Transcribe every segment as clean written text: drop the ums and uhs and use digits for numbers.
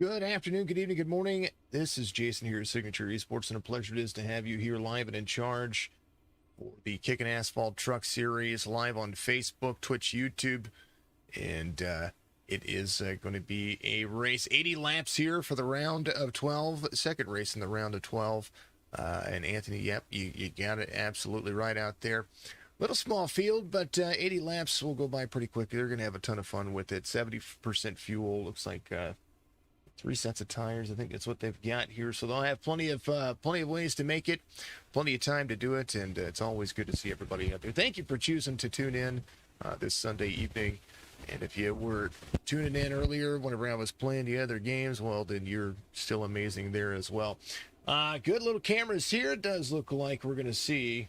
Good afternoon, good evening, good morning. This is Jason here at Signature Esports, and a pleasure it is to have you here live and in charge for the Kickin Assphalt Truck Series live on Facebook, Twitch, YouTube, and it is going to be a race, 80 laps here for the round of 12, second race in the round of 12. And Anthony, yep, you got it absolutely right out there. Little small field, but 80 laps will go by pretty quickly. They're going to have a ton of fun with it. 70% fuel, looks like 3 sets of tires. I think that's what they've got here. So they'll have plenty of ways to make it, plenty of time to do it, and it's always good to see everybody out there. Thank you for choosing to tune in this Sunday evening. And if you were tuning in earlier whenever I was playing the other games, well, then you're still amazing there as well. Good little cameras here. It does look like we're going to see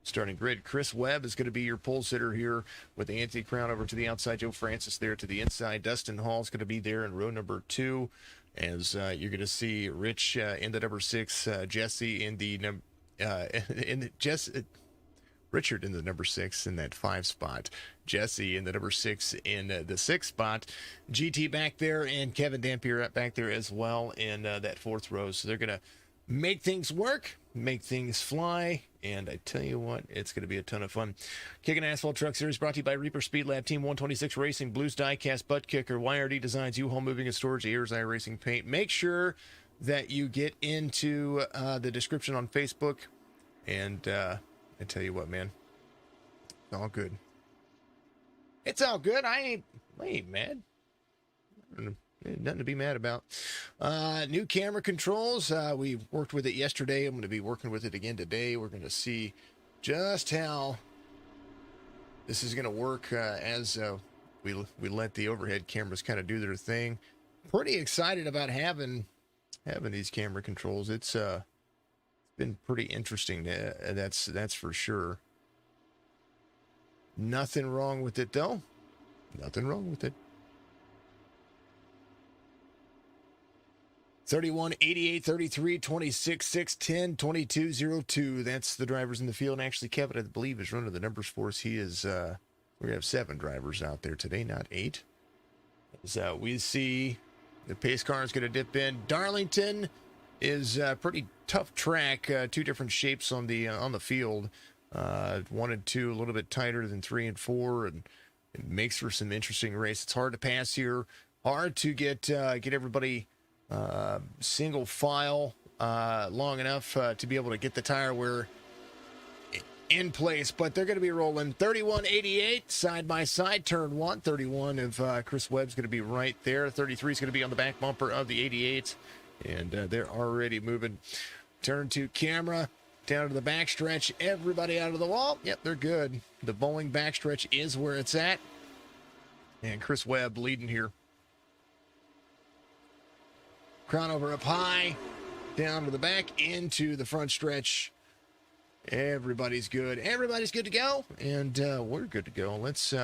starting grid. Chris Webb is going to be your pole sitter here with Anthony Crown over to the outside. Joe Francis there to the inside. Dustin Hall is going to be there in row number 2, as you're going to see Rich in the number 6, Jesse in the Richard in the number 6 in that 5 spot, Jesse in the number 6 in the 6 spot, GT back there, and Kevin Dampier back there as well in that 4th row. So they're going to make things work, make things fly, and I tell you what, it's going to be a ton of fun. Kickin Assphalt Truck Series brought to you by Reaper Speed Lab, Team 126 Racing, Blues Diecast, Butt Kicker, YRD Designs, U-Haul Moving and Storage, Ayers iRacing Paint. Make sure that you get into the description on Facebook, and I tell you what, man, it's all good. It's all good. I ain't mad. Nothing to be mad about. New camera controls. We worked with it yesterday. I'm going to be working with it again today. We're going to see just how this is going to work as we let the overhead cameras kind of do their thing. Pretty excited about having these camera controls. It's been pretty interesting. That's for sure. Nothing wrong with it though. Nothing wrong with it. 31, 88, 33, 26, 6, 10, 22, 02. That's the drivers in the field. And actually, Kevin, I believe, is running the numbers for us. He is, we're going to have 7 drivers out there today, not 8. So we see the pace car is going to dip in. Darlington is a pretty tough track. 2 different shapes on the field. 1 and 2, a little bit tighter than 3 and 4. And it makes for some interesting race. It's hard to pass here. Hard to get everybody single file long enough to be able to get the tire wear in place, but they're going to be rolling 31.88 side by side, turn 1. 31 of Chris Webb's going to be right there. 33 is going to be on the back bumper of the 88, and they're already moving. Turn 2 camera down to the backstretch. Everybody out of the wall. Yep, they're good. The Boeing backstretch is where it's at, and Chris Webb leading here. Crown over up high, down to the back, into the front stretch. Everybody's good. Everybody's good to go, and we're good to go. Let's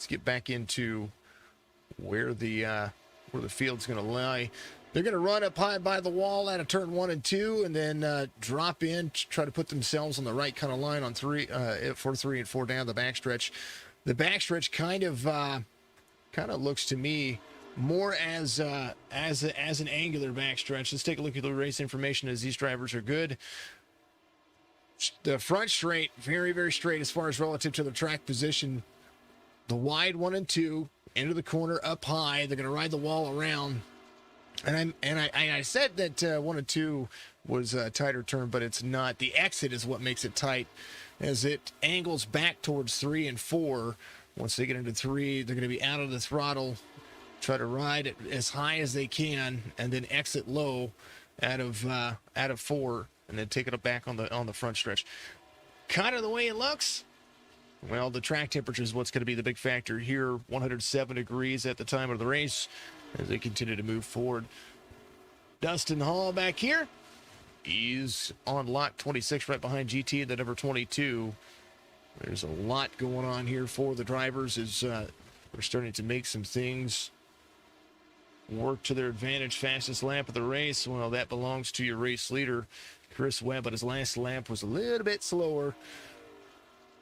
get back into where the field's going to lie. They're going to run up high by the wall out of turn 1 and 2, and then drop in, try to put themselves on the right kind of line on 3, 4, 3, and 4 down the backstretch. The backstretch kind of looks to me more as an angular backstretch. Let's take a look at the race information as these drivers are good. The front straight, very, very straight as far as relative to the track position. The wide 1 and 2 into the corner up high. They're going to ride the wall around. And I said that 1 and 2 was a tighter turn, but it's not. The exit is what makes it tight, as it angles back towards 3 and 4. Once they get into 3, they're going to be out of the throttle. Try to ride it as high as they can, and then exit low out of 4, and then take it back on the front stretch. Kind of the way it looks. Well, the track temperature is what's going to be the big factor here. 107 degrees at the time of the race as they continue to move forward. Dustin Hall back here. He's on lot 26 right behind GT, the number 22. There's a lot going on here for the drivers as we're starting to make some things work to their advantage. Fastest lap of the race, well, that belongs to your race leader, Chris Webb, but his last lap was a little bit slower.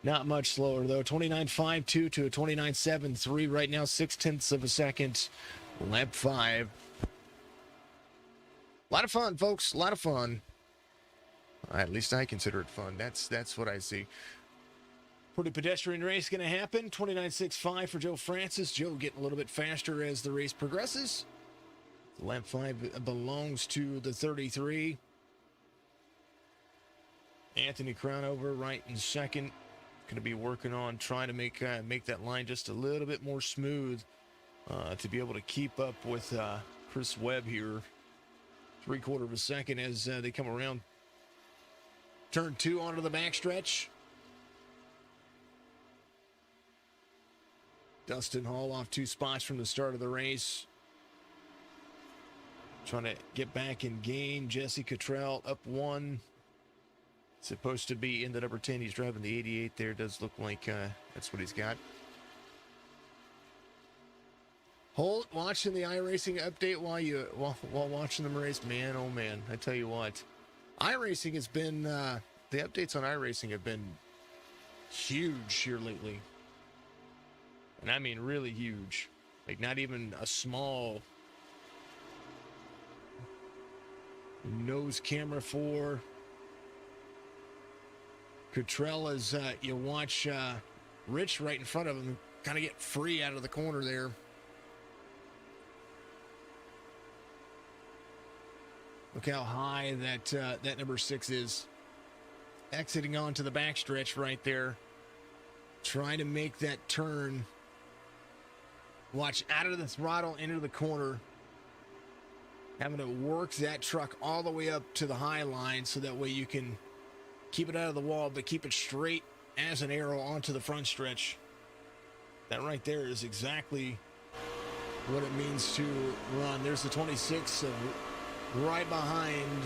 Not much slower, though. 29.52 to a 29.73 right now, 0.6 of a second. Lap 5. A lot of fun, folks. A lot of fun. At least I consider it fun. That's what I see. Pretty pedestrian race going to happen. 29.65 for Joe Francis. Joe getting a little bit faster as the race progresses. Lap 5 belongs to the 33. Anthony Crownover right in second. Going to be working on trying to make that line just a little bit more smooth to be able to keep up with Chris Webb here. 3/4 of a second as they come around turn 2 onto the backstretch. Dustin Hall off 2 spots from the start of the race. Trying to get back and gain. Jesse Cottrell up 1. Supposed to be in the number 10. He's driving the 88 there. Does look like that's what he's got. Holt watching the iRacing update while watching them race. Man, oh man, I tell you what. iRacing has been, the updates on iRacing have been huge here lately. And I mean really huge. Like not even a small nose camera for Cottrell as you watch Rich right in front of him kind of get free out of the corner there. Look how high that number 6 is. Exiting onto the backstretch right there. Trying to make that turn. Watch out of the throttle into the corner. Having to work that truck all the way up to the high line so that way you can keep it out of the wall, but keep it straight as an arrow onto the front stretch. That right there is exactly what it means to run. There's the 26 right behind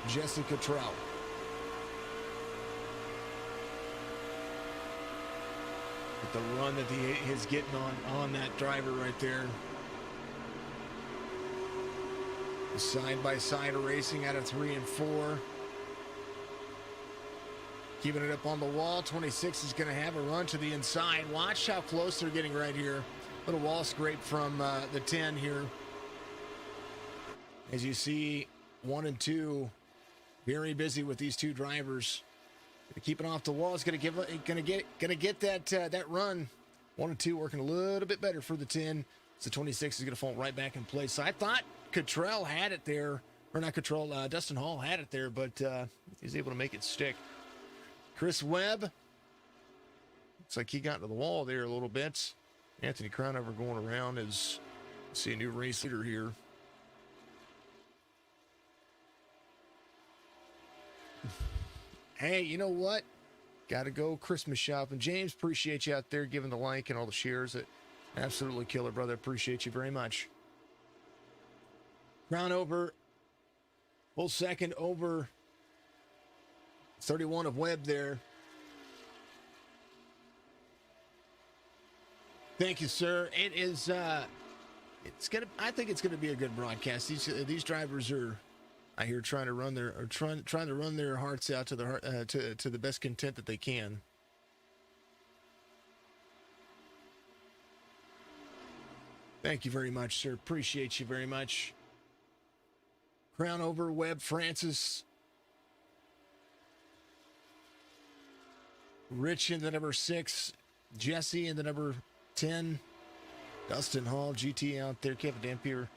Jesse Cottrell. With the run that he is getting on that driver right there. The side-by-side racing out of 3 and 4. Keeping it up on the wall. 26 is going to have a run to the inside. Watch how close they're getting right here. Little wall scrape from the 10 here. As you see, 1 and 2 very busy with these 2 drivers. Keep it off the wall. It's going to get that run. 1 and 2 working a little bit better for the 10. So 26 is going to fall right back in place. So I thought Cottrell had it there, or not Cottrell, Dustin Hall had it there, but he's able to make it stick. Chris Webb, looks like he got into the wall there a little bit. Anthony Crownover going around as see a new race leader here. Hey, you know what? Got to go Christmas shopping. James, appreciate you out there giving the like and all the shares. It absolutely killer, brother. Appreciate you very much. Crownover, full second over 31 of Webb there. Thank you, sir. It is. I think it's gonna be a good broadcast. These drivers are, I hear, trying to run their hearts out to the best content that they can. Thank you very much, sir. Appreciate you very much. Crownover, Webb, Francis, Rich in the number 6, Jesse in the number 10, Dustin Hall, GT out there, Kevin Dampier,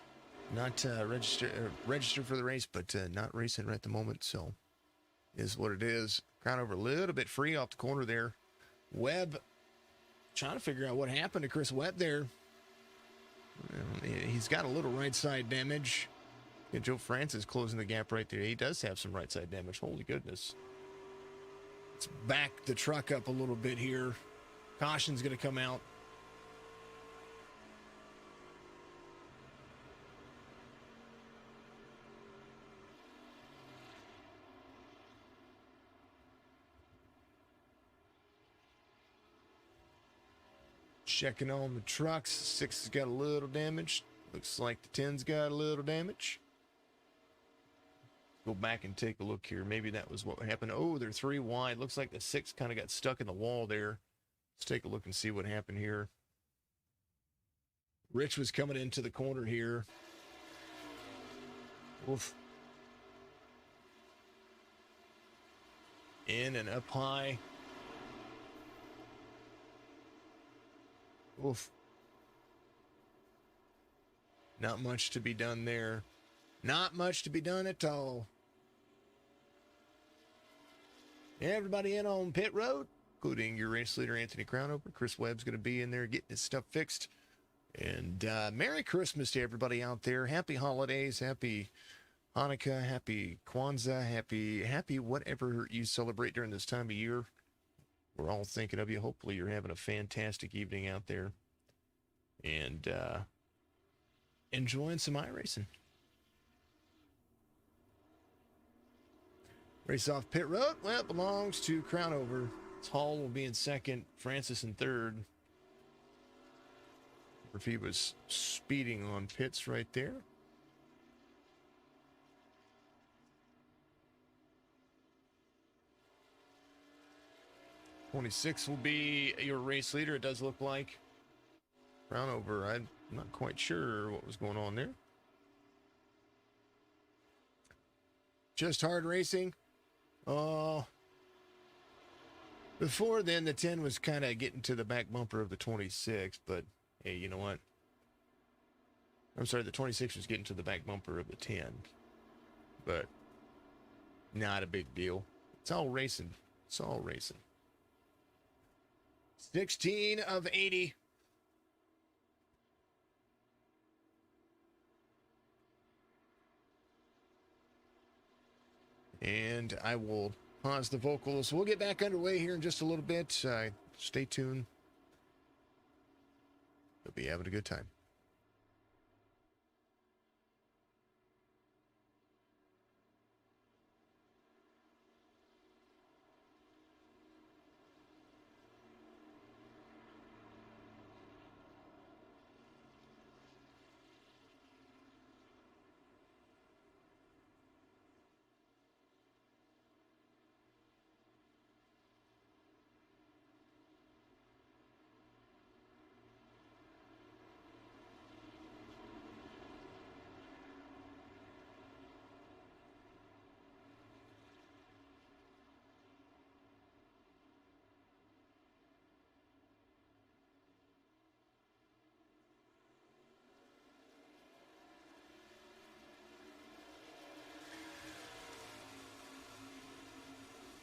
not registered for the race, but not racing right at the moment, so is what it is. Crownover a little bit free off the corner there. Webb trying to figure out what happened to Chris Webb there. He's got a little right side damage. Yeah, Joe Francis closing the gap right there. He does have some right side damage. Holy goodness. Let's back the truck up a little bit here. Caution's going to come out. Checking on the trucks. 6 has got a little damage. Looks like the 10's got a little damage. Go back and take a look here. Maybe that was what happened. Oh, they're 3 wide. Looks like the 6 kind of got stuck in the wall there. Let's take a look and see what happened here. Rich was coming into the corner here. Oof. In and up high. Oof. Not much to be done there. Not much to be done at all. Everybody in on pit road, including your race leader, Anthony Crownover. Chris Webb's going to be in there getting his stuff fixed. And Merry Christmas to everybody out there. Happy holidays. Happy Hanukkah. Happy Kwanzaa. Happy whatever you celebrate during this time of year. We're all thinking of you. Hopefully you're having a fantastic evening out there. And enjoying some iRacing. Race off pit road. Well, it belongs to Crownover. Hall will be in second. Francis in third. If he was speeding on pits right there. '26 will be your race leader, it does look like. Crownover, I'm not quite sure what was going on there. Just hard racing. Oh, before then, the 10 was kind of getting to the back bumper of the 26, but hey, you know what? I'm sorry, the 26 was getting to the back bumper of the 10, but not a big deal. It's all racing. It's all racing. 16 of 80. And I will pause the vocals. We'll get back underway here in just a little bit. Stay tuned. You'll be having a good time.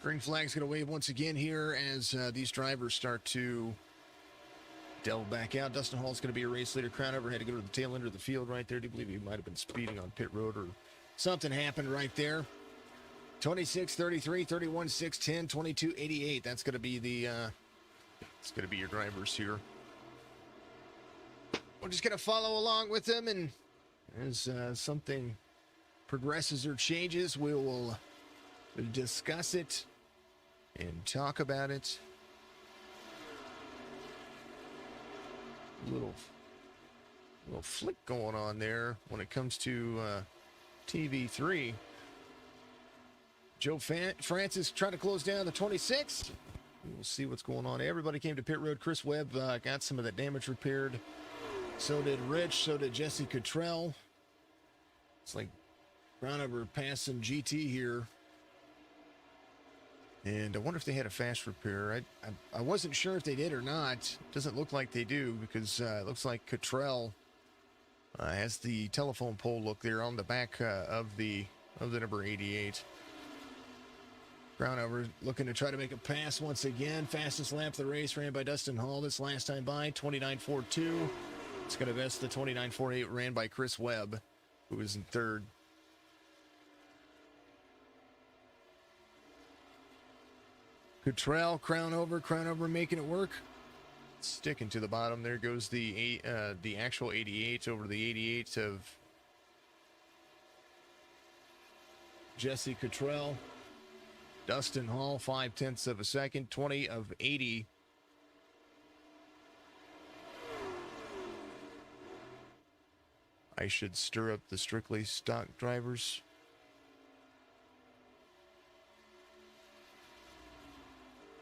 Green flag's going to wave once again here as these drivers start to delve back out. Dustin Hall's going to be a race leader. Crownover had to go to the tail end of the field right there. I do believe he might have been speeding on pit road or something happened right there. 26, 33, 31, 6, 10, 22, 88. That's going to be the it's going to be your drivers here. We're just going to follow along with them, and as something progresses or changes, we will discuss it and talk about it. Little flick going on there when it comes to TV3. Joe Francis trying to close down the 26. We'll see what's going on. Everybody came to pit road. Chris Webb got some of that damage repaired. So did Rich. So did Jesse Cottrell. It's like Crownover passing GT here. And I wonder if they had a fast repair. I wasn't sure if they did or not. Doesn't look like they do, because it looks like Cottrell has the telephone pole look there on the back of the number 88. Crownover looking to try to make a pass once again. Fastest lap of the race ran by Dustin Hall this last time by, 29.42. It's going to best the 29.48 ran by Chris Webb, who was in third. Cottrell, Crownover making it work. Sticking to the bottom. There goes the actual 88 over the 88 of Jesse Cottrell. Dustin Hall, 0.5 of a second, 20 of 80. I should stir up the strictly stock drivers.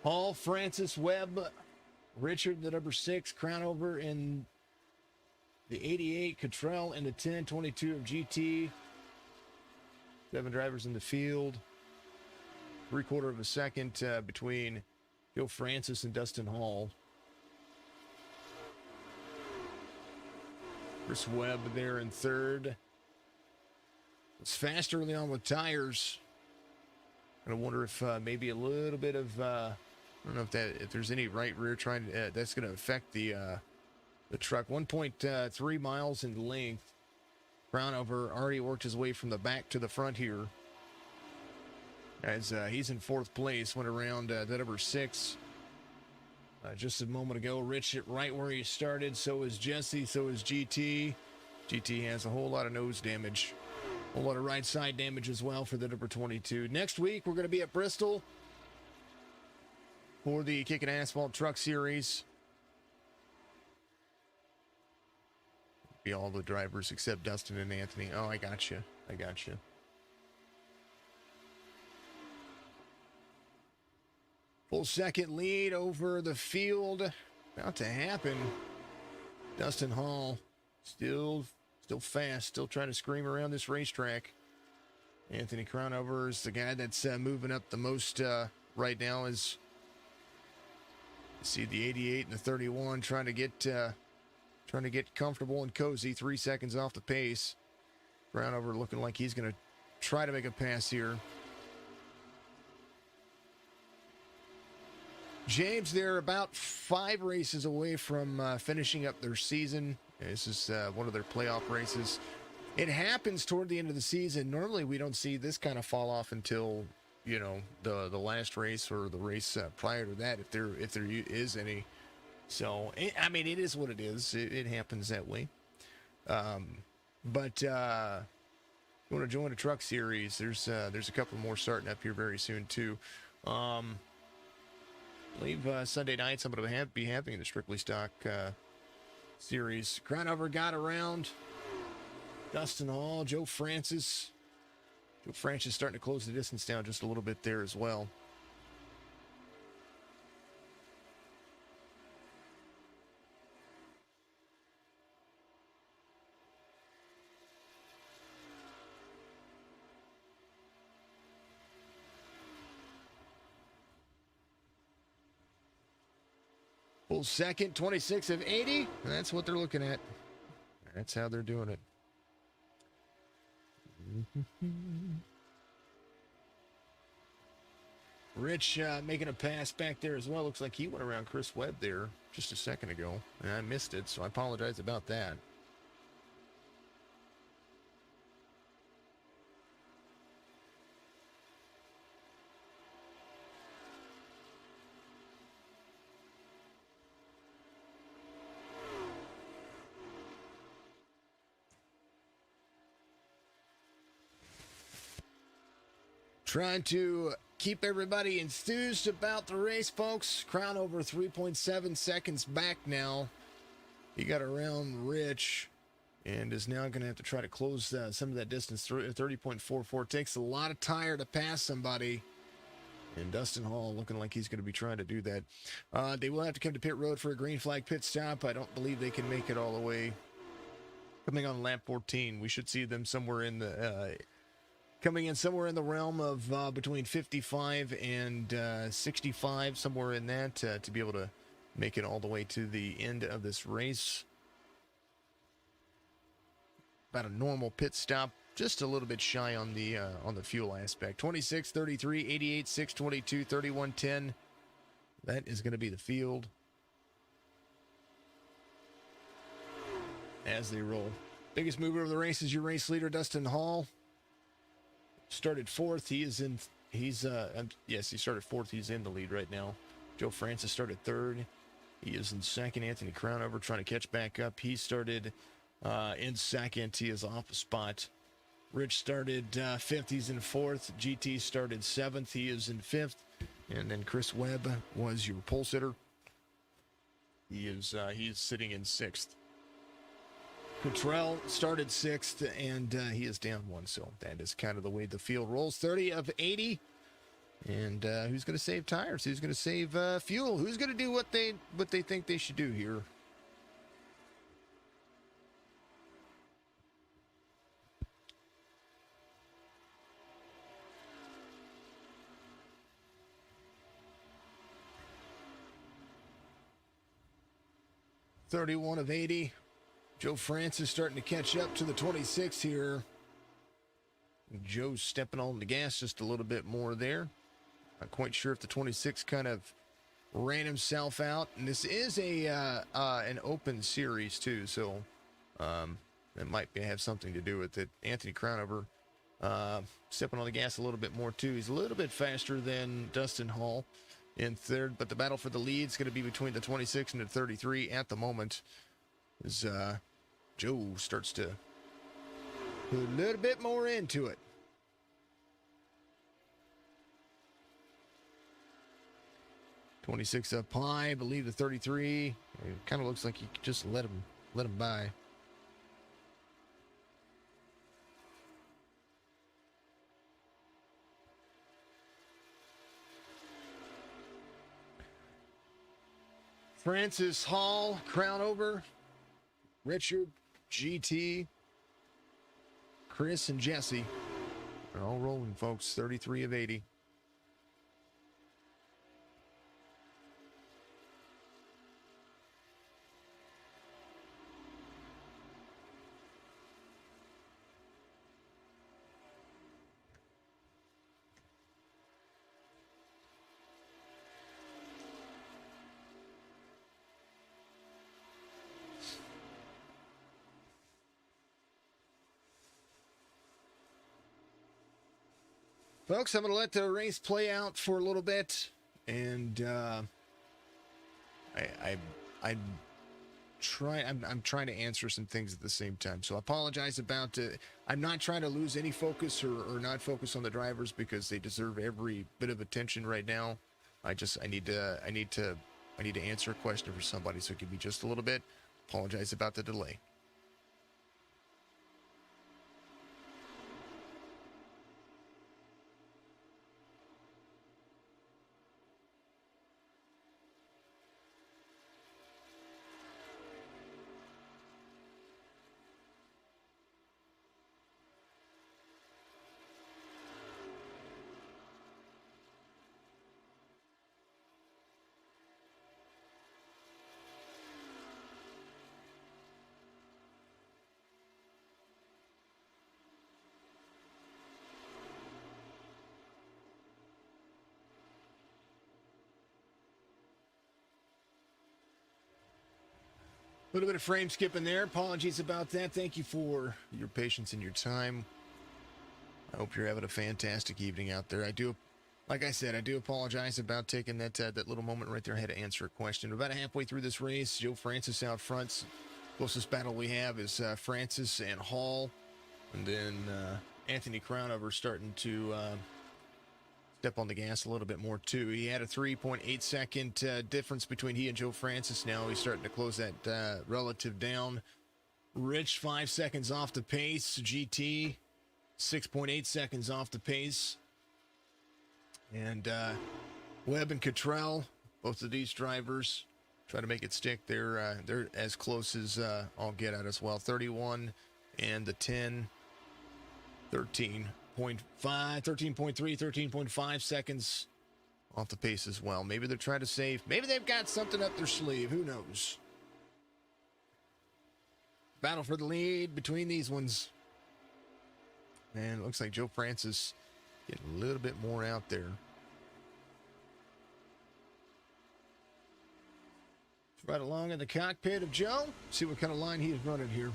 Hall, Francis, Webb, Richard, the number 6, Crownover in the 88, Cottrell in the 10, 22 of GT, 7 drivers in the field. 3/4 of a second between Joe Francis and Dustin Hall. Chris Webb there in third. It's fast early on with tires. I wonder if maybe a little bit of I don't know if there's any right rear trying to that's going to affect the truck. 1.3 miles in length. Crownover already worked his way from the back to the front here. As he's in 4th place, went around that number 6 just a moment ago. Rich right where he started. So is Jesse. So is GT. GT has a whole lot of nose damage. A whole lot of right side damage as well for the number 22. Next week, we're going to be at Bristol for the Kickin Assphalt Truck Series. Be all the drivers except Dustin and Anthony. Oh, I got you. I got you. Full second lead over the field. About to happen. Dustin Hall still fast. Still trying to scream around this racetrack. Anthony Crownover is the guy that's moving up the most right now. Is you see the 88 and the 31 trying to get comfortable and cozy. 3 seconds off the pace. Crownover looking like he's going to try to make a pass here. James, they're about 5 races away from finishing up their season. This is one of their playoff races. It happens toward the end of the season. Normally, we don't see this kind of fall off until, you know, the last race or the race prior to that, if there is any. So, I mean, it is what it is. It happens that way. But you want to join a truck series? There's a couple more starting up here very soon too. I believe Sunday nights I'm going to be having the Strictly Stock series. Crownover got around Dustin Hall, Joe Francis. Joe Francis starting to close the distance down just a little bit there as well. Full second, 26 of 80. That's what they're looking at. That's how they're doing it. Rich making a pass back there as well. Looks like he went around Chris Webb there just a second ago. And I missed it, so I apologize about that. Trying to keep everybody enthused about the race, folks. Crownover 3.7 seconds back now. He got around Rich and is now going to have to try to close some of that distance. 30.44. Takes a lot of tire to pass somebody. And Dustin Hall looking like he's going to be trying to do that. They will have to come to pit road for a green flag pit stop. I don't believe they can make it all the way. Coming on lap 14, we should see them somewhere in the... coming in somewhere in the realm of between 55 and 65, somewhere in that, to be able to make it all the way to the end of this race. About a normal pit stop, just a little bit shy on the fuel aspect. 26, 33, 88, 622, 31, 10. That is going to be the field as they roll. Biggest mover of the race is your race leader, Dustin Hall. Started 4th. He started 4th. He's in the lead right now. Joe Francis started 3rd. He is in 2nd. Anthony Crownover trying to catch back up. He started in 2nd. He is off a spot. Rich started 5th. He's in 4th. GT started 7th. He is in 5th. And then Chris Webb was your pole sitter. He is sitting in 6th. Cottrell started 6th, and he is down 1, so that is kind of the way the field rolls. 30 of 80, and who's going to save tires? Who's going to save fuel? Who's going to do what they think they should do here? 31 of 80. Joe Francis starting to catch up to the 26 here. Joe's stepping on the gas just a little bit more there. Not quite sure if the 26 kind of ran himself out. And this is an open series too, so that might have something to do with it. Anthony Crownover stepping on the gas a little bit more too. He's a little bit faster than Dustin Hall in third, but the battle for the lead is going to be between the 26 and the 33 at the moment, as Joe starts to put a little bit more into it. $26 up high, I believe the 33. It kind of looks like you just let him by. Francis, Hall, Crownover, Richard, GT, Chris, and Jesse. They're all rolling, folks. 33 of 80. Folks, I'm going to let the race play out for a little bit, and I'm trying to answer some things at the same time. So I apologize about I'm not trying to lose any focus or not focus on the drivers, because they deserve every bit of attention right now. I need to answer a question for somebody, so give me just a little bit. Apologize about the delay. A little bit of frame skipping there. Apologies about that. Thank you for your patience and your time. I hope you're having a fantastic evening out there. Like I said, I do apologize about taking that little moment right there. I had to answer a question. We're about halfway through this race. Joe Francis out front. Closest battle we have is Francis and Hall. And then Anthony Crownover starting to step on the gas a little bit more too. He had a 3.8 second difference between he and Joe Francis. Now he's starting to close that relative down. Rich 5 seconds off the pace. GT 6.8 seconds off the pace. And Webb and Cottrell, both of these drivers, try to make it stick. They're as close as I'll get at as well. 31 and the 10, 13.5, 13.3, 13.5 seconds off the pace as well. Maybe they're trying to save. Maybe they've got something up their sleeve. Who knows? Battle for the lead between these ones. Man, it looks like Joe Francis getting a little bit more out there. Right along in the cockpit of Joe. See what kind of line he is running here.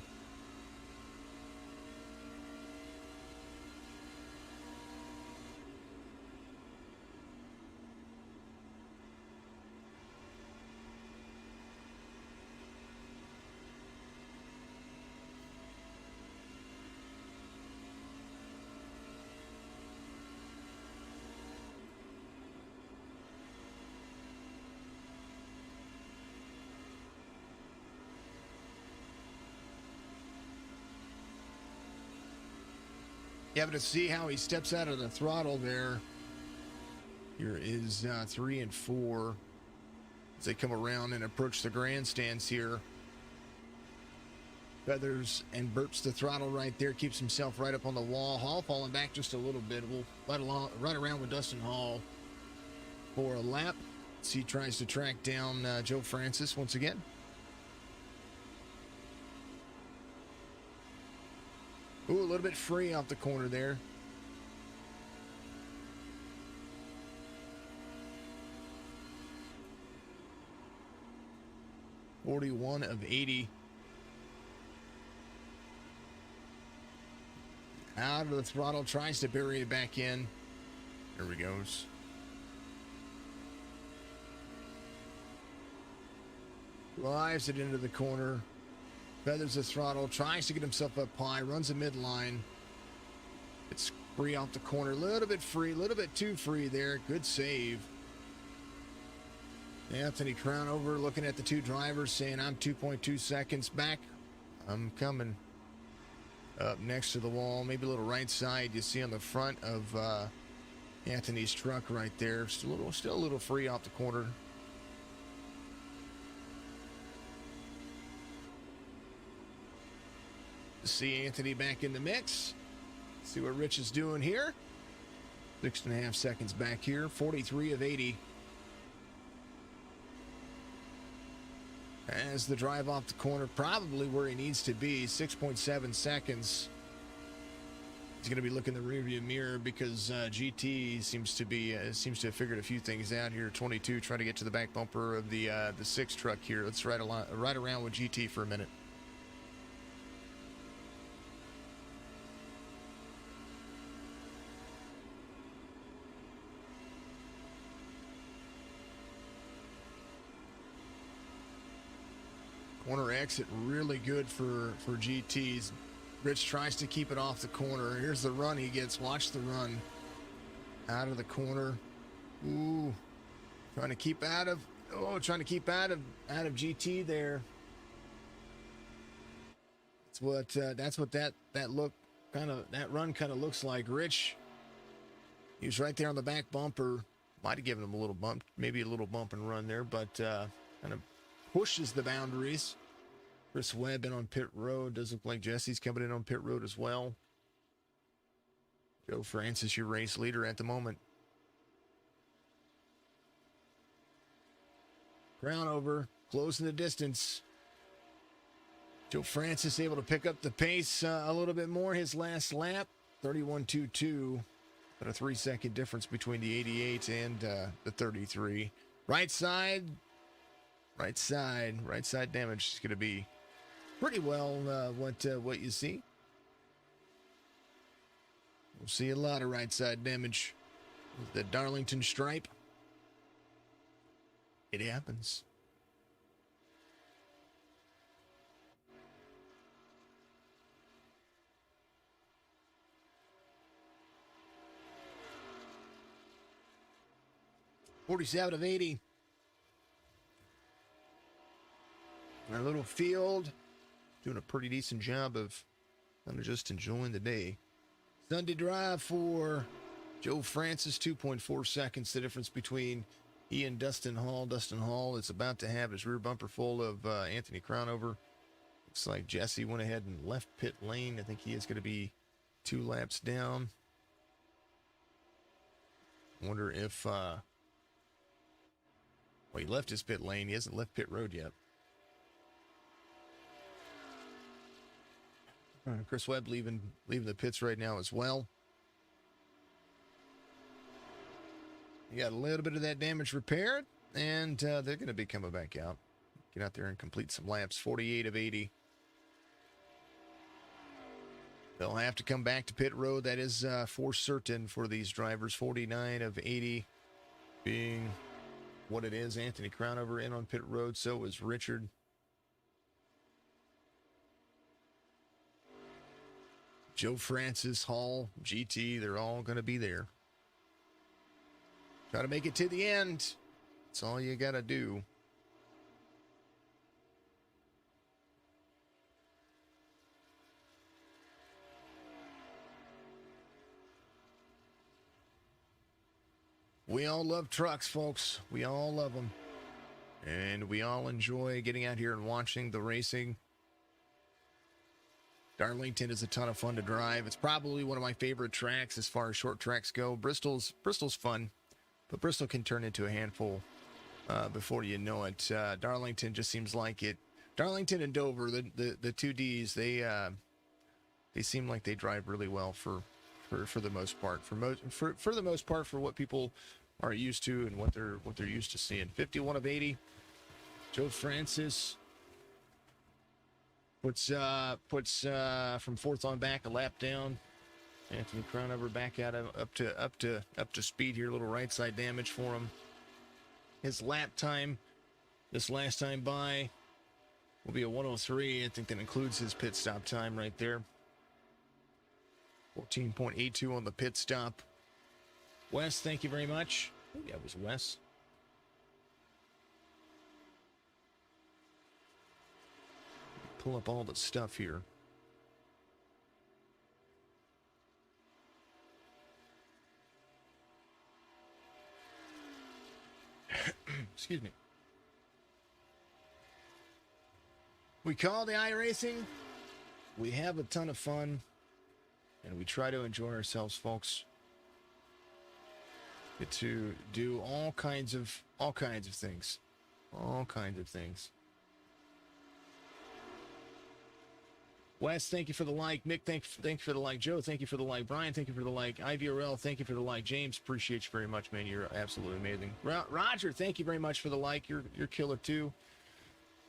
You have to see how he steps out of the throttle there. Here is 3 and 4 as they come around and approach the grandstands here. Feathers and burps the throttle right there, keeps himself right up on the wall. Hall falling back just a little bit. We'll right around with Dustin Hall for a lap. As he tries to track down Joe Francis once again. Ooh, a little bit free off the corner there. .41 of 80. Out of the throttle, tries to bury it back in. There he goes. Drives it into the corner. Feathers the throttle, tries to get himself up high, runs a midline. It's free off the corner, a little bit free, a little bit too free there. Good save. Anthony Crownover looking at the two drivers saying, I'm 2.2 seconds back. I'm coming. Up next to the wall, maybe a little right side. You see on the front of Anthony's truck right there. Still a little free off the corner. See Anthony back in the mix. See what Rich is doing here. 6.5 seconds back here. 43 of 80. As the drive off the corner, probably where he needs to be. 6.7 seconds. He's going to be looking in the rearview mirror because GT seems to have figured a few things out here. 22 trying to get to the back bumper of the 6 truck here. Let's ride around with GT for a minute. Corner exit really good for GTs. Rich tries to keep it off the corner. Here's the run he gets. Watch the run. Out of the corner. Ooh. Trying to keep out of GT there. That's what that run kind of looks like. Rich, he was right there on the back bumper. Might have given him a little bump, maybe a little bump and run there, but kind of pushes the boundaries. Chris Webb in on pit road. Does look like Jesse's coming in on pit road as well. Joe Francis, your race leader at the moment. Crownover, closing the distance. Joe Francis able to pick up the pace a little bit more. His last lap, 31.22. But a 3-second difference between the 88 and the 33. Right side damage is going to be pretty well what you see. We'll see a lot of right side damage with the Darlington stripe. It happens. .47 of 80. Our little field doing a pretty decent job of kind of just enjoying the day. Sunday drive for Joe Francis, 2.4 seconds. The difference between he and Dustin Hall. Dustin Hall is about to have his rear bumper full of Anthony Crownover. Looks like Jesse went ahead and left pit lane. I think he is going to be 2 laps down. Wonder if well, he left his pit lane. He hasn't left pit road yet. Chris Webb leaving the pits right now as well. You got a little bit of that damage repaired, and they're going to be coming back out. Get out there and complete some laps. 48 of 80. They'll have to come back to pit road. That is for certain for these drivers. 49 of 80 being what it is. Anthony Crownover in on pit road. So is Richard. Joe Francis, Hall, GT, they're all going to be there. Try to make it to the end. That's all you got to do. We all love trucks, folks. We all love them. And we all enjoy getting out here and watching the racing. Darlington is a ton of fun to drive. It's probably one of my favorite tracks as far as short tracks go. Bristol's fun, but Bristol can turn into a handful before you know it. Darlington just seems like it. Darlington and Dover, the two Ds, they they seem like they drive really well for the most part. For the most part, for what people are used to and what they're used to seeing. 51 of 80. Joe Francis puts from fourth on back, a lap down. Anthony Crownover back at him, up to speed here. A little right side damage for him. His lap time this last time by will be a 1:03. I think that includes his pit stop time right there. 14.82 on the pit stop. Wes, thank you very much. Oh, yeah, it was Wes. Pull up all the stuff here. Excuse me. We call the iRacing. We have a ton of fun, and we try to enjoy ourselves, folks. Get to do all kinds of things. All kinds of things. Wes, thank you for the like. Mick, thank you for the like. Joe, thank you for the like. Brian, thank you for the like. IVRL, thank you for the like. James, appreciate you very much, man. You're absolutely amazing. Roger, thank you very much for the like. You're killer too.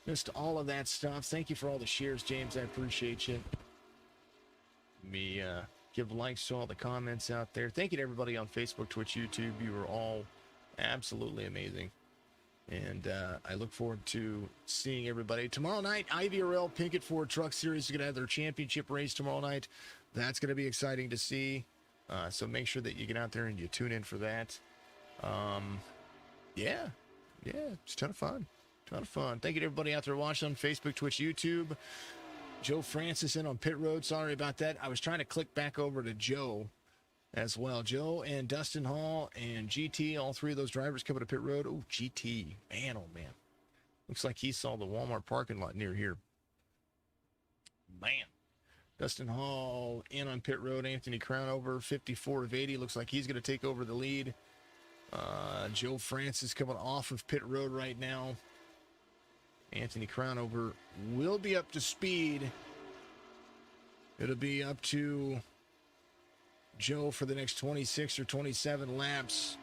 Missed all of that stuff. Thank you for all the shares, James. I appreciate you. Me give likes to all the comments out there. Thank you to everybody on Facebook, Twitch, YouTube. You are all absolutely amazing. And I look forward to seeing everybody. Tomorrow night, IVRL Pinkett Ford Truck Series is going to have their championship race tomorrow night. That's going to be exciting to see. So make sure that you get out there and you tune in for that. Yeah, it's a ton of fun. Thank you to everybody out there watching on Facebook, Twitch, YouTube. Joe Francis in on pit road. Sorry about that. I was trying to click back over to Joe as well. Joe and Dustin Hall and GT, all three of those drivers coming to pit road. Oh, GT. Man, oh, man. Looks like he saw the Walmart parking lot near here. Man. Dustin Hall in on pit road. Anthony Crownover, 54 of 80. Looks like he's going to take over the lead. Joe Francis coming off of pit road right now. Anthony Crownover will be up to speed. It'll be up to Joe for the next 26 or 27 laps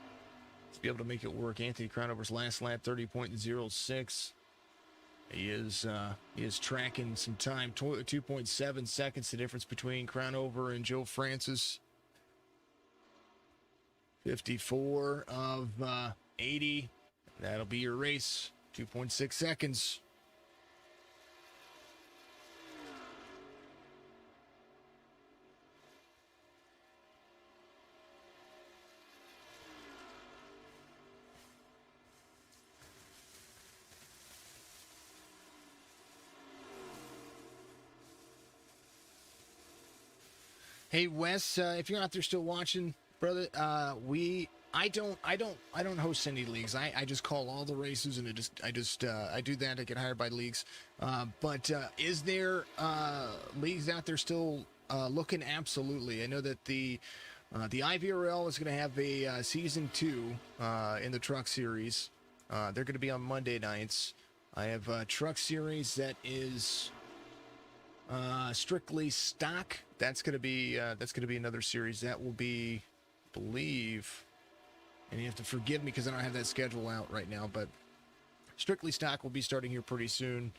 to be able to make it work. Anthony Crownover's last lap, 30.06. He is tracking some time, 2.7 seconds, the difference between Crownover and Joe Francis. 54 of 80. That'll be your race. 2.6 seconds. Hey Wes, if you're out there still watching, brother, I don't host any leagues. I just call all the races, and I do that. I get hired by leagues. But is there leagues out there still looking? Absolutely. I know that the IVRL is going to have a season 2 in the truck series. They're going to be on Monday nights. I have a truck series that is strictly stock. That's going to be another series that will be, I believe. And you have to forgive me because I don't have that schedule out right now, but strictly stock will be starting here pretty soon.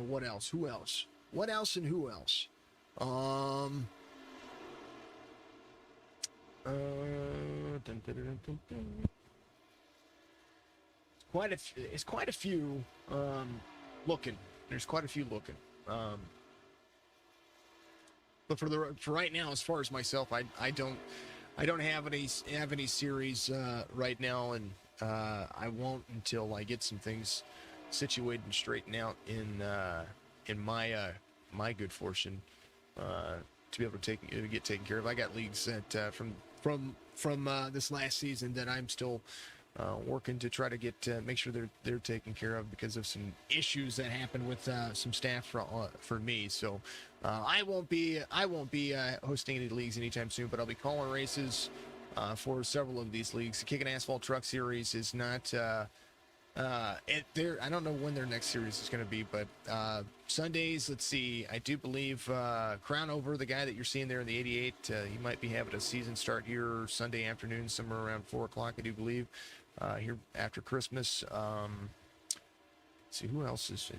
What else? Who else? What else and who else? It's quite a few looking. There's quite a few looking. But for right now, as far as myself, I don't have any series right now, and I won't until I get some things situated and straightened out in my good fortune to be able to get taken care of. I got leagues that from this last season that I'm still working to try to get make sure they're taken care of because of some issues that happened with some staff for me. So I won't be hosting any leagues anytime soon, but I'll be calling races. for several of these leagues. The Kickin Assphalt Truck Series is not. I don't know when their next series is going to be, but Sundays. Let's see. I do believe Crown Over, the guy that you're seeing there in the 88, he might be having a season start here Sunday afternoon, somewhere around 4 o'clock. I do believe here after Christmas. Let's see who else is.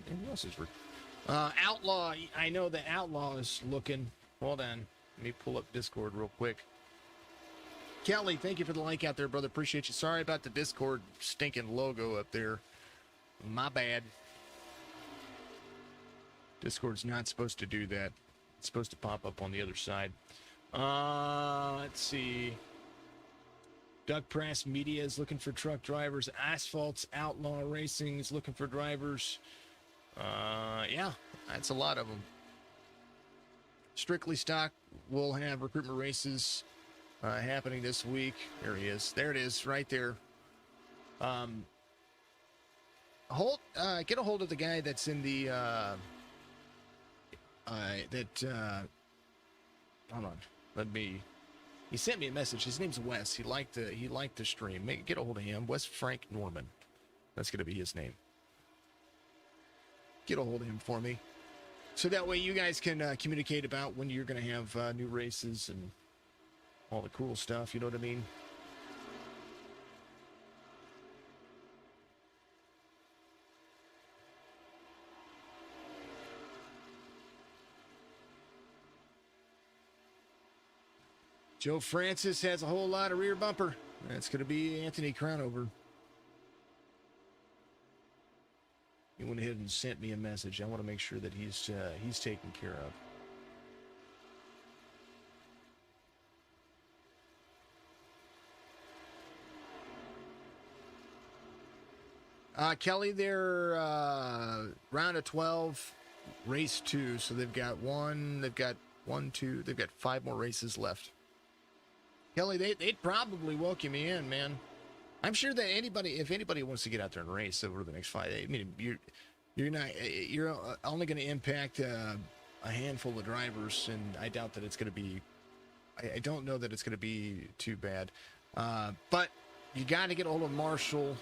Outlaw. I know that Outlaw is looking. Hold on. Let me pull up Discord real quick. Kelly, thank you for the like out there, brother. Appreciate you. Sorry about the Discord stinking logo up there. My bad. Discord's not supposed to do that. It's supposed to pop up on the other side. Let's see. Duck Press Media is looking for truck drivers. Asphalt's Outlaw Racing is looking for drivers. Yeah, that's a lot of them. Strictly Stock will have recruitment races happening this week. There he is. There it is, right there. Get a hold of the guy that's in the hold on. He sent me a message. His name's Wes. He liked the stream. Get a hold of him. Wes Frank Norman. That's gonna be his name. Get a hold of him for me, so that way you guys can communicate about when you're gonna have new races and all the cool stuff, you know what I mean? Joe Francis has a whole lot of rear bumper. That's going to be Anthony Crownover. He went ahead and sent me a message. I want to make sure that he's taken care of. Kelly, they're round of 12, race 2. So they've got 5 more races left. Kelly, they'd probably welcome you in, man. I'm sure that if anybody wants to get out there and race over the next 5, I mean, you're only going to impact a handful of drivers, and I doubt that it's going to be. I don't know that it's going to be too bad, but. You got to get a hold of Marshall.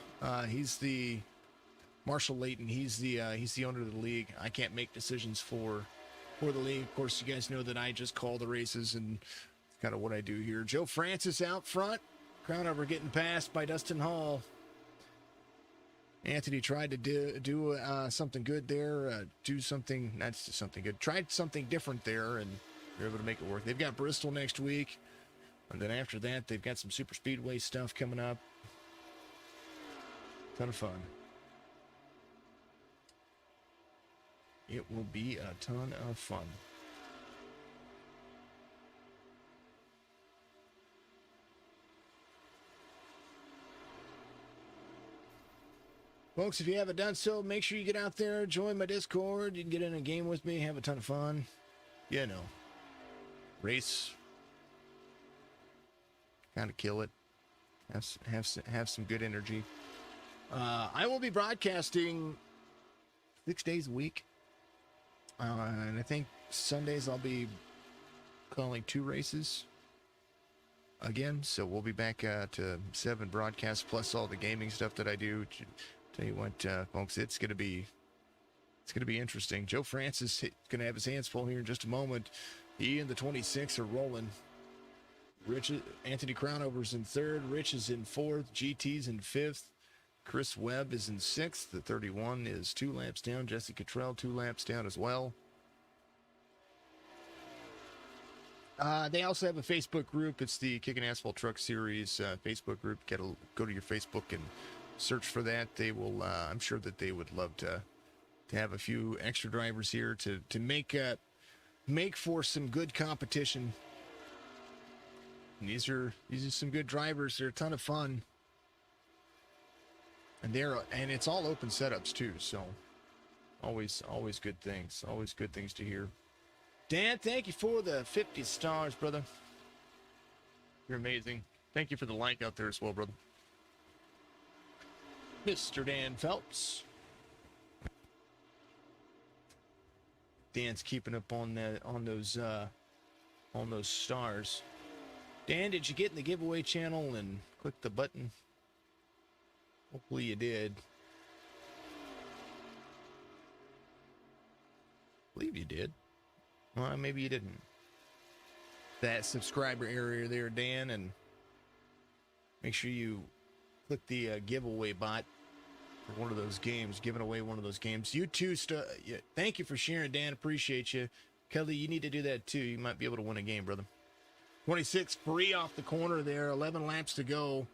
He's the Marshall Layton. He's the owner of the league. I can't make decisions for the league. Of course, you guys know that I just call the races, and it's kind of what I do here. Joe Francis out front. Crownover getting passed by Dustin Hall. Anthony tried to do something good there. Tried something different there, and they're able to make it work. They've got Bristol next week. And then after that, they've got some super speedway stuff coming up. Ton of fun. It will be a ton of fun. Folks, if you haven't done so, make sure you get out there, join my Discord. You can get in a game with me, have a ton of fun. You know, race. Kind of kill it. Have some good energy. I will be broadcasting 6 days a week. And I think Sundays I'll be calling 2 races again. So we'll be back to 7 broadcasts plus all the gaming stuff that I do. Tell you what, folks, it's gonna be interesting. Joe Francis is gonna have his hands full here in just a moment. He and the 26 are rolling. Anthony Crownover's in 3rd. Rich is in 4th. GT's in 5th. Chris Webb is in 6th. The 31 is 2 laps down. Jesse Cottrell 2 laps down as well. They also have a Facebook group. It's the Kickin Assphalt Truck Series Facebook group. Go to your Facebook and search for that. They will. I'm sure that they would love to have a few extra drivers here to make for some good competition. And these are some good drivers. They're a ton of fun. And it's all open setups too, so always good things. Always good things to hear. Dan, thank you for the 50 stars, brother. You're amazing. Thank you for the like out there as well, brother. Mr. Dan Phelps. Dan's keeping up on those stars. Dan, did you get in the giveaway channel and click the button? Hopefully you did. I believe you did. Well, maybe you didn't. That subscriber area there, Dan, and make sure you click the giveaway bot for one of those games, giving away one of those games. You too, yeah, thank you for sharing, Dan. Appreciate you. Kelly, you need to do that too. You might be able to win a game, brother. 26 free off the corner there. 11 laps to go.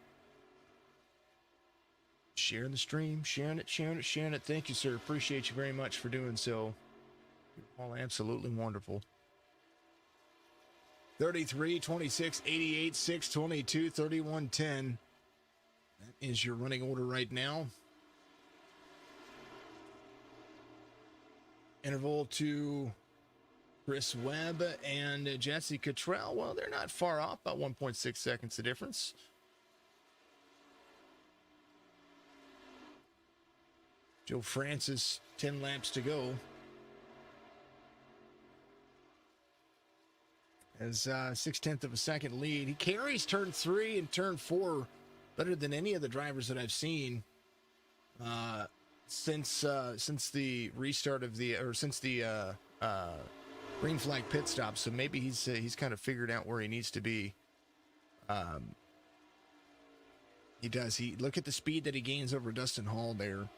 Sharing the stream, sharing it. Thank you, sir. Appreciate you very much for doing so. You're all absolutely wonderful. 33, 26, 88, 6, 22, 31, 10. That is your running order right now. Interval to Chris Webb and Jesse Cottrell. Well, they're not far off, about 1.6 seconds the difference. Joe Francis, 10 laps to go. As 0.6 of a second lead. He carries turn 3 and turn 4 better than any of the drivers that I've seen since the restart of the, or since the green flag pit stop. So maybe he's kind of figured out where he needs to be. He does. Look at the speed that he gains over Dustin Hall there.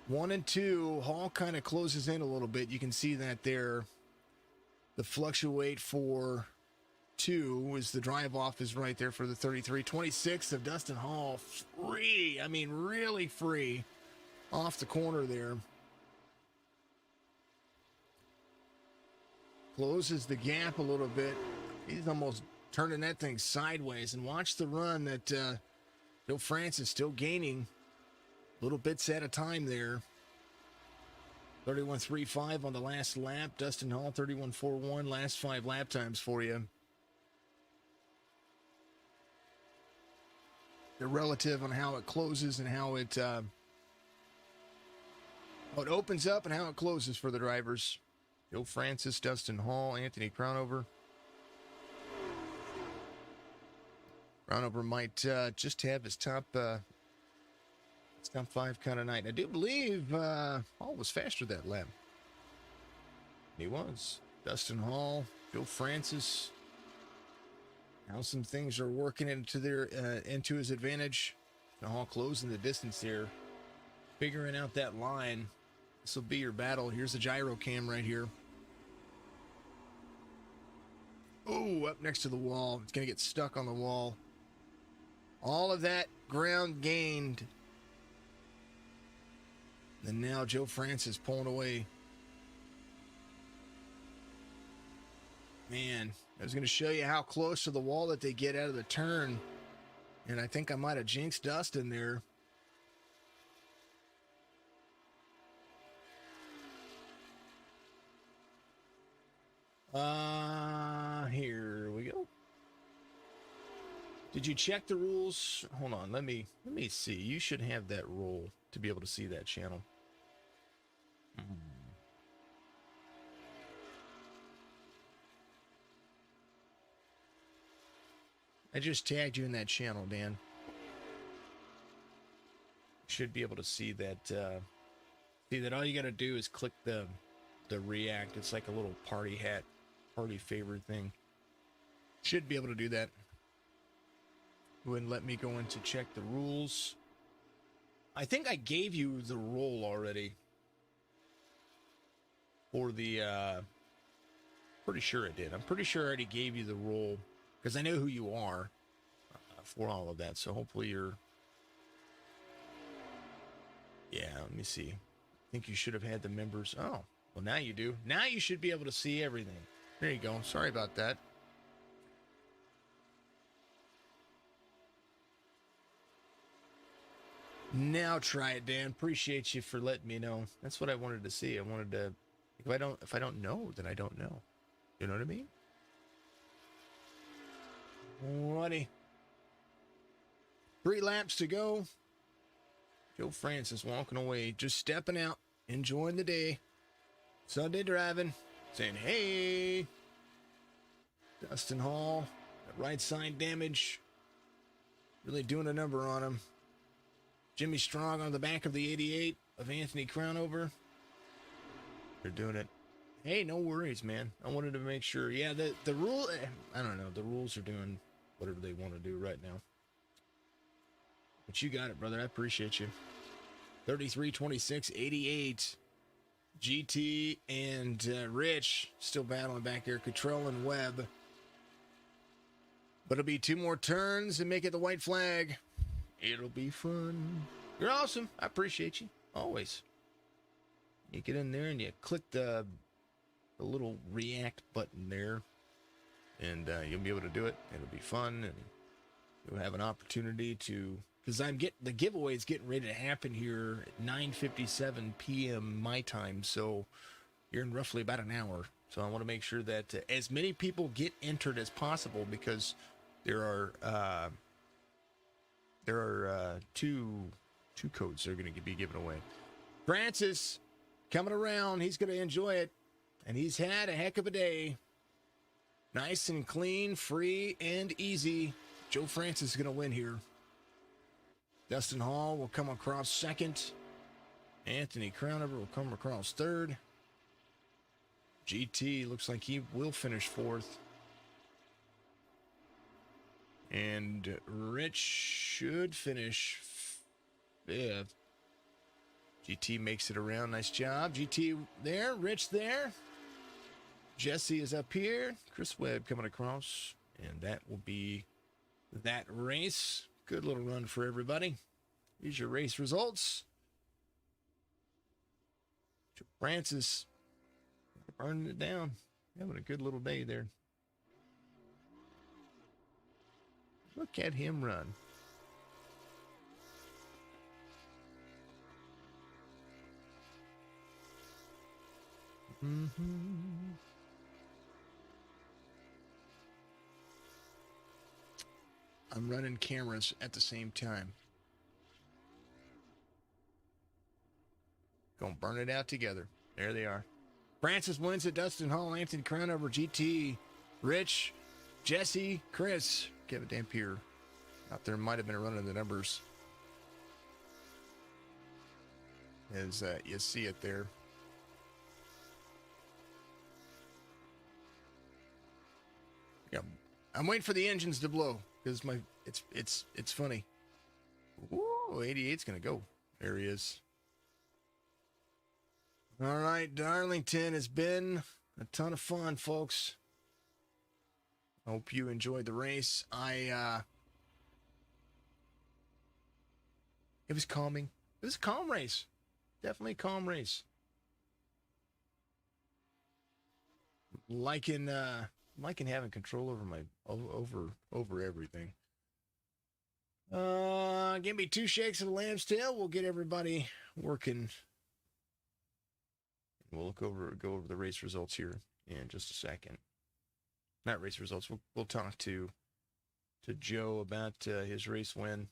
1 and 2. Hall kind of closes in a little bit. You can see that there. The fluctuate for 2 is the drive off is right there for the 33. 26 of Dustin Hall. Free. I mean, really free off the corner there. Closes the gap a little bit. He's almost turning that thing sideways. And watch the run that Joe Francis still gaining little bits at a time there. 31.35 on the last lap. Dustin Hall, 31.41. Last 5 lap times for you. They're relative on how it closes and how it opens up and how it closes for the drivers. Joe Francis, Dustin Hall, Anthony Crownover. Crownover might just have his top 5 kind of night. I do believe Hall was faster that lap. He was. Dustin Hall, Joe Francis. Now some things are working into his advantage. Hall closing the distance here. Figuring out that line. This will be your battle. Here's the gyro cam right here. Oh, up next to the wall. It's going to get stuck on the wall. All of that ground gained. And now Joe Francis pulling away. Man, I was going to show you how close to the wall that they get out of the turn. And I think I might have jinxed Dustin there. Here we go. Did you check the rules? Hold on, let me see. You should have that rule to be able to see that channel. I just tagged you in that channel, Dan. Should be able to see that. See that all you got to do is click the react. It's like a little party hat, party favor thing. Should be able to do that. Wouldn't let me go in to check the rules. I think I gave you the role already. For the, pretty sure I did. I'm pretty sure I already gave you the role. Because I know who you are for all of that. So hopefully you're... Yeah, let me see. I think you should have had the members. Oh, well now you do. Now you should be able to see everything. There you go. Sorry about that. Now try it, Dan. Appreciate you for letting me know. That's what I wanted to see. I wanted to... If I don't know, then I don't know. You know what I mean? Alrighty. 3 laps to go. Joe Francis walking away, just stepping out, enjoying the day. Sunday driving, saying, hey. Dustin Hall, Right side damage. Really doing a number on him. Jimmy Strong on the back of the 88 of Anthony Crownover. They're doing it. Hey, no worries, man. I wanted to make sure. Yeah, the rule, I don't know. The rules are doing whatever they want to do right now. But you got it, brother. I appreciate you. 33, 26, 88. GT and Rich still battling back here. Cottrell and Webb. But it'll be 2 more turns and make it the white flag. It'll be fun. You're awesome. I appreciate you. Always. You get in there and you click the little react button there, and you'll be able to do it. It'll be fun, and you'll have an opportunity to, because the giveaway is getting ready to happen here at 9:57 p.m. my time, so you're in roughly about an hour. So I want to make sure that as many people get entered as possible, because there are two codes that are going to be given away. Francis coming around, he's going to enjoy it. And he's had a heck of a day. Nice and clean, free, and easy. Joe Francis is going to win here. Dustin Hall will come across second. Anthony Crownover will come across third. GT looks like he will finish fourth. And Rich should finish fifth. GT makes it around. Nice job. GT there. Rich there. Jesse is up here. Chris Webb coming across. And that will be that race. Good little run for everybody. Here's your race results. Francis burning it down. Having a good little day there. Look at him run. I'm running cameras at the same time. Gonna burn it out together. There they are. Francis wins it. Dustin Hall, Anthony Crownover, GT, Rich, Jesse, Chris, Kevin Dampier. Out there might have been a run in the numbers. As you see it there. Yeah, I'm waiting for the engines to blow because it's funny. Woo, 88's gonna go. There he is. All right, Darlington has been a ton of fun, folks. I hope you enjoyed the race. It was calming. It was a calm race. Definitely a calm race. Liking having control over my over everything. Give me 2 shakes of the lamb's tail. We'll get everybody working. We'll go over the race results here in just a second. Not race results. We'll talk to Joe about his race win.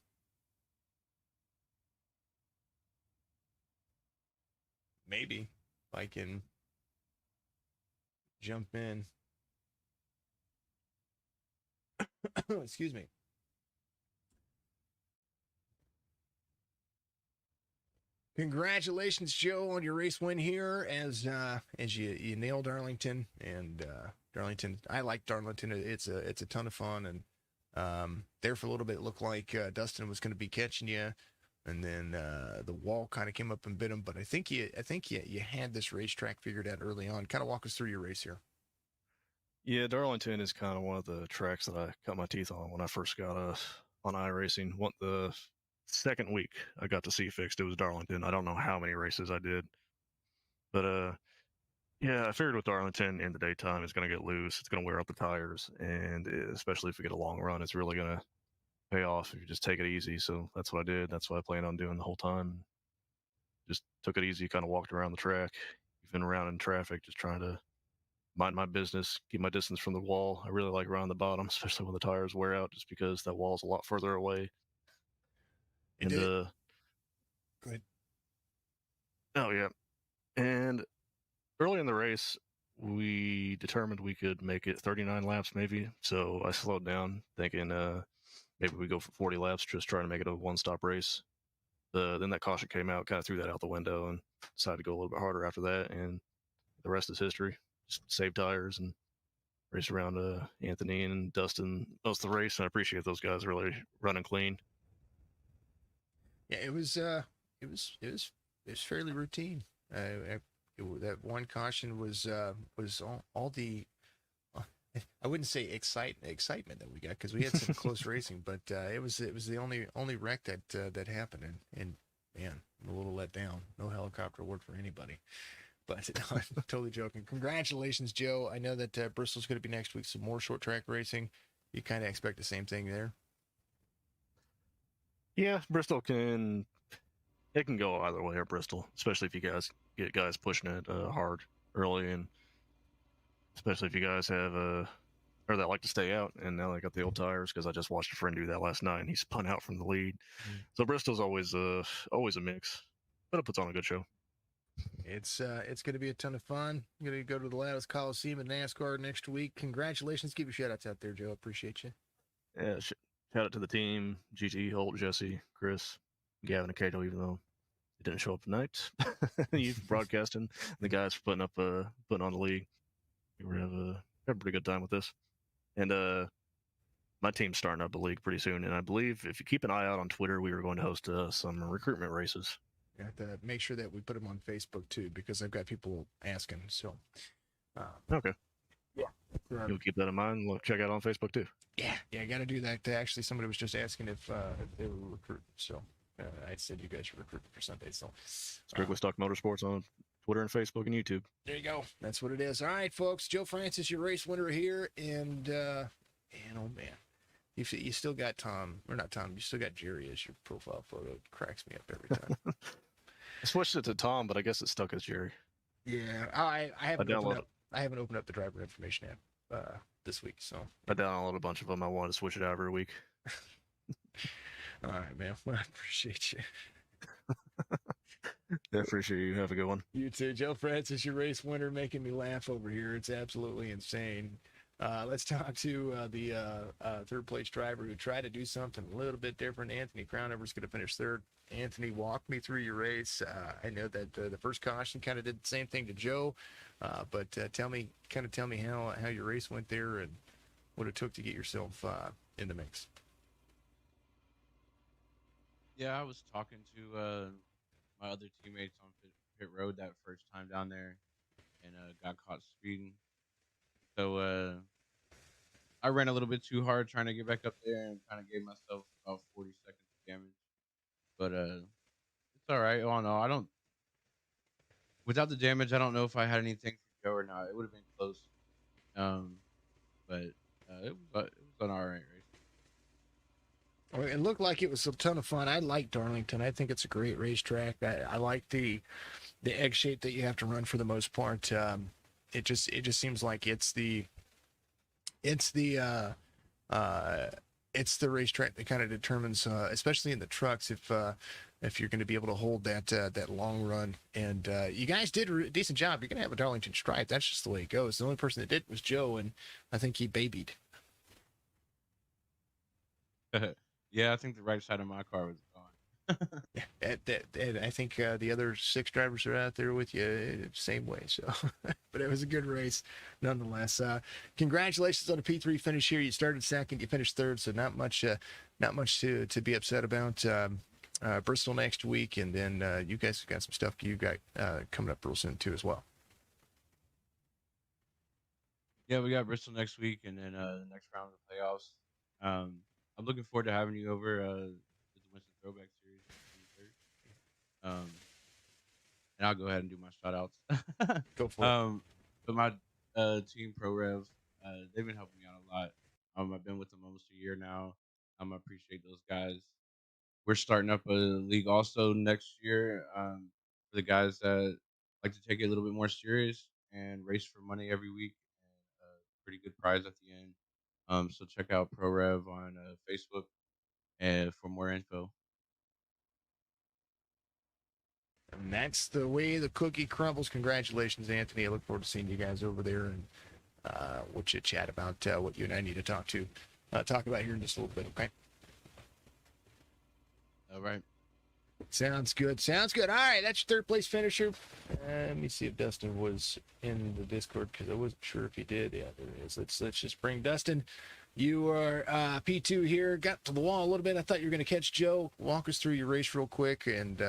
Maybe if I can jump in. Excuse me. Congratulations, Joe, on your race win here as you nailed Darlington. And Darlington, I like Darlington. It's a ton of fun. And there for a little bit, it looked like Dustin was going to be catching you, and then the wall kind of came up and bit him. But I think you had this racetrack figured out early on. Kind of walk us through your race here. Yeah, Darlington is kind of one of the tracks that I cut my teeth on when I first got on iRacing. The second week I got to see fixed, it was Darlington. I don't know how many races I did, but yeah, I figured with Darlington in the daytime, it's going to get loose. It's going to wear out the tires, and especially if we get a long run, it's really going to pay off if you just take it easy. So that's what I did. That's what I planned on doing the whole time. Just took it easy, kind of walked around the track, even around in traffic, just trying to mind my business, keep my distance from the wall. I really like around the bottom, especially when the tires wear out, just because that wall's a lot further away. And go ahead. Oh yeah. And early in the race, we determined we could make it 39 laps maybe. So I slowed down, thinking maybe we go for 40 laps, just trying to make it a one-stop race. Then that caution came out, kind of threw that out the window, and decided to go a little bit harder after that. And the rest is history. Just save tires and race around Anthony and Dustin most of the race. And I appreciate those guys really running clean. Yeah, it was fairly routine. That one caution was all the I wouldn't say excitement that we got, because we had some close racing, but it was the only wreck that happened, and man, I'm a little let down. No helicopter worked for anybody. But no, I'm totally joking. Congratulations, Joe. I know that Bristol's going to be next week. Some more short track racing. You kind of expect the same thing there. Yeah, Bristol can go either way at Bristol, especially if you guys get guys pushing it hard early, and especially if you guys have or that like to stay out. And now they got the old tires, because I just watched a friend do that last night, and he spun out from the lead. So Bristol's always a mix, but it puts on a good show. It's going to be a ton of fun. I'm going to go to the Lattice Coliseum in NASCAR next week. Congratulations. Give your shout outs out there, Joe. Appreciate you. Yeah, shout out to the team: GT, Holt, Jesse, Chris, Gavin, and Cato. Even though it didn't show up tonight, you broadcasting, the guys for putting on the league. We have a pretty good time with this, and my team's starting up a league pretty soon. And I believe if you keep an eye out on Twitter, we are going to host some recruitment races. You have to make sure that we put them on Facebook too, because I've got people asking. So, Okay. Yeah. You'll keep that in mind. Look, check out on Facebook too. Yeah, I got to do that. Actually, somebody was just asking if they were recruiting. So I said you guys are recruiting for Sunday. So Strictly Stock Motorsports on Twitter and Facebook and YouTube. There you go. That's what it is. All right, folks. Joe Francis, your race winner here, and oh man, you still got Tom, or not Tom? You still got Jerry as your profile photo. It cracks me up every time. I switched it to Tom, but I guess it's stuck as Jerry. Yeah, I haven't opened up the driver information app this week, so I downloaded a bunch of them. I wanted to switch it out every week. All right, man. Well, I appreciate you. I appreciate you. Have a good one. You too. Joe Francis, your race winner, making me laugh over here. It's absolutely insane. Let's talk to the third place driver who tried to do something a little bit different. Anthony Crownover's going to finish third. Anthony, walk me through your race. I know that the first caution kind of did the same thing to Joe, but tell me how your race went there and what it took to get yourself in the mix. Yeah, I was talking to my other teammates on pit road that first time down there, and got caught speeding. So I ran a little bit too hard trying to get back up there, and kind of gave myself about 40 seconds of damage. But it's all right. Oh no, I don't. Without the damage, I don't know if I had anything for Joe or not. It would have been close. But it was an all right race. Well, it looked like it was a ton of fun. I like Darlington. I think it's a great racetrack. I like the egg shape that you have to run for the most part. It just seems like it's the racetrack that kind of determines, especially in the trucks, if you're going to be able to hold that long run. And you guys did a decent job. You're going to have a Darlington stripe. That's just the way it goes. The only person that did was Joe, and I think he babied. Yeah, I think the right side of my car was gone. Yeah, I think the other 6 drivers are out there with you same way. So, but it was a good race nonetheless. Congratulations on a P3 finish here. You started second, you finished third, so not much to be upset about. Bristol next week, and then you guys have got some stuff you got coming up real soon too as well. Yeah, we got Bristol next week, and then the next round of the playoffs. I'm looking forward to having you over to the Winston Throwback Series on the 23rd. And I'll go ahead and do my shout outs. Go for it. But my team Pro Rev, they've been helping me out a lot. I've been with them almost a year now. I appreciate those guys. We're starting up a league also next year for the guys that like to take it a little bit more serious and race for money every week, and a pretty good prize at the end. So check out Pro Rev on Facebook and for more info. And that's the way the cookie crumbles. Congratulations, Anthony. I look forward to seeing you guys over there, and we'll chit chat about what you and I need to talk about here in just a little bit. Okay. All right. Sounds good. Sounds good. All right, that's your third place finisher. Let me see if Dustin was in the Discord because I wasn't sure if he did. Yeah, there it is. Let's just bring Dustin. You are P2 here. Got to the wall a little bit. I thought you were going to catch Joe. Walk us through your race real quick, and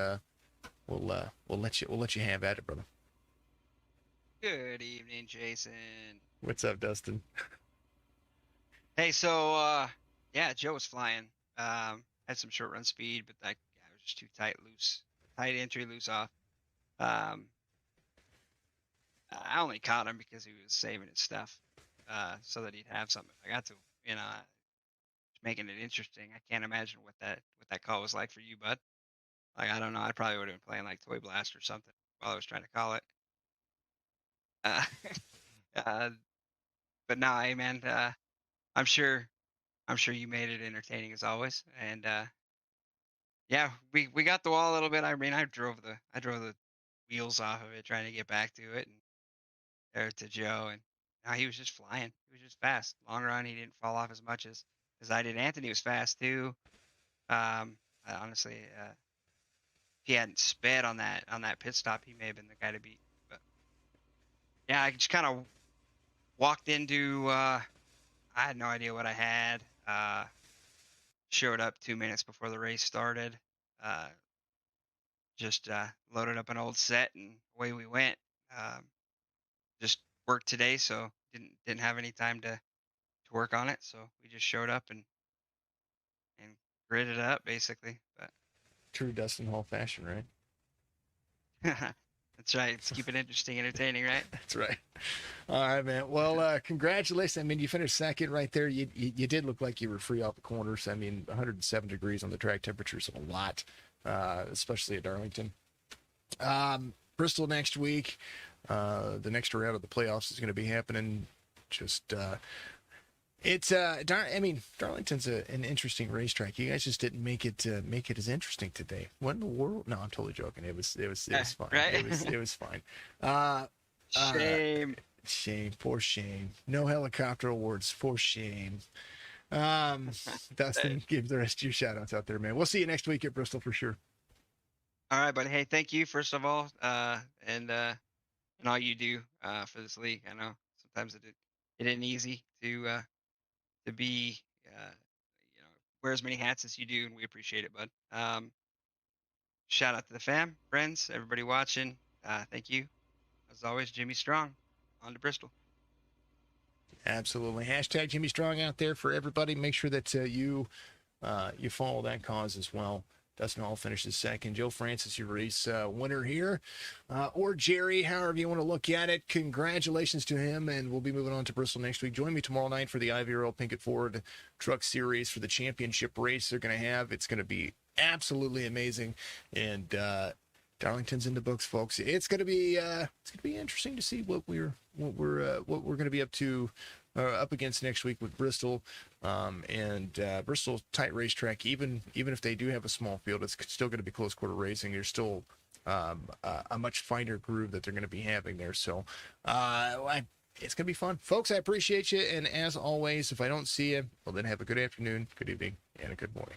we'll let you have at it, brother. Good evening, Jason. What's up, Dustin? Hey, so yeah, Joe was flying. Had some short run speed, but that it was just too tight, loose, tight entry, loose off. I only caught him because he was saving his stuff, so that he'd have something if I got to. Making it interesting. I can't imagine what that call was like for you, bud. Like, I don't know. I probably would have been playing like Toy Blast or something while I was trying to call it. But no, hey man, I'm sure you made it entertaining as always. And yeah, we got the wall a little bit. I mean, I drove the wheels off of it trying to get back to it and there to Joe, and no, he was just flying. He was just fast. Long run, he didn't fall off as much as I did. Anthony was fast too. Honestly, if he hadn't sped on that pit stop, he may have been the guy to beat. But yeah, I just kind of walked into. I had no idea what I had. Showed up 2 minutes before the race started. Just loaded up an old set and away we went. Just worked today, so didn't have any time to work on it. So we just showed up and gridded up basically. But True Dustin Hall fashion, right? that's right. Let's keep it interesting, entertaining, right? That's right. All right, man. Well, congratulations. I mean, you finished second right there. You did look like you were free off the corners. I mean, 107 degrees on the track temperatures a lot, especially at Darlington. Bristol next week. The next round of the playoffs is going to be happening. Just Darlington's an interesting racetrack. You guys just didn't make it as interesting today. What in the world? No, I'm totally joking. It was fine. Right? It was fine. Shame. Shame, for shame. No helicopter awards, for shame. Dustin, give the rest of your shout outs out there, man. We'll see you next week at Bristol for sure. All right, buddy. Hey, thank you first of all, and all you do for this league. I know sometimes it isn't easy to be wear as many hats as you do, and we appreciate it, bud. Shout out to the fam, friends, everybody watching. Thank you. As always, Jimmy Strong. On to Bristol. Absolutely. Hashtag Jimmy Strong out there for everybody. Make sure that you follow that cause as well. Dustin Hall finishes second. Joe Francis, your race winner here. Or Jerry, however you want to look at it. Congratulations to him, and we'll be moving on to Bristol next week. Join me tomorrow night for the Ivy Earl Pinkett Ford Truck Series for the championship race they're going to have. It's going to be absolutely amazing, and Darlington's in the books, folks. It's going to be interesting to see what we're going to be up against next week with Bristol. Bristol's tight racetrack. Even if they do have a small field, it's still going to be close quarter racing. There's still a much finer groove that they're going to be having there. So it's going to be fun, folks. I appreciate you, and as always, if I don't see you, well, then have a good afternoon, good evening, and a good morning.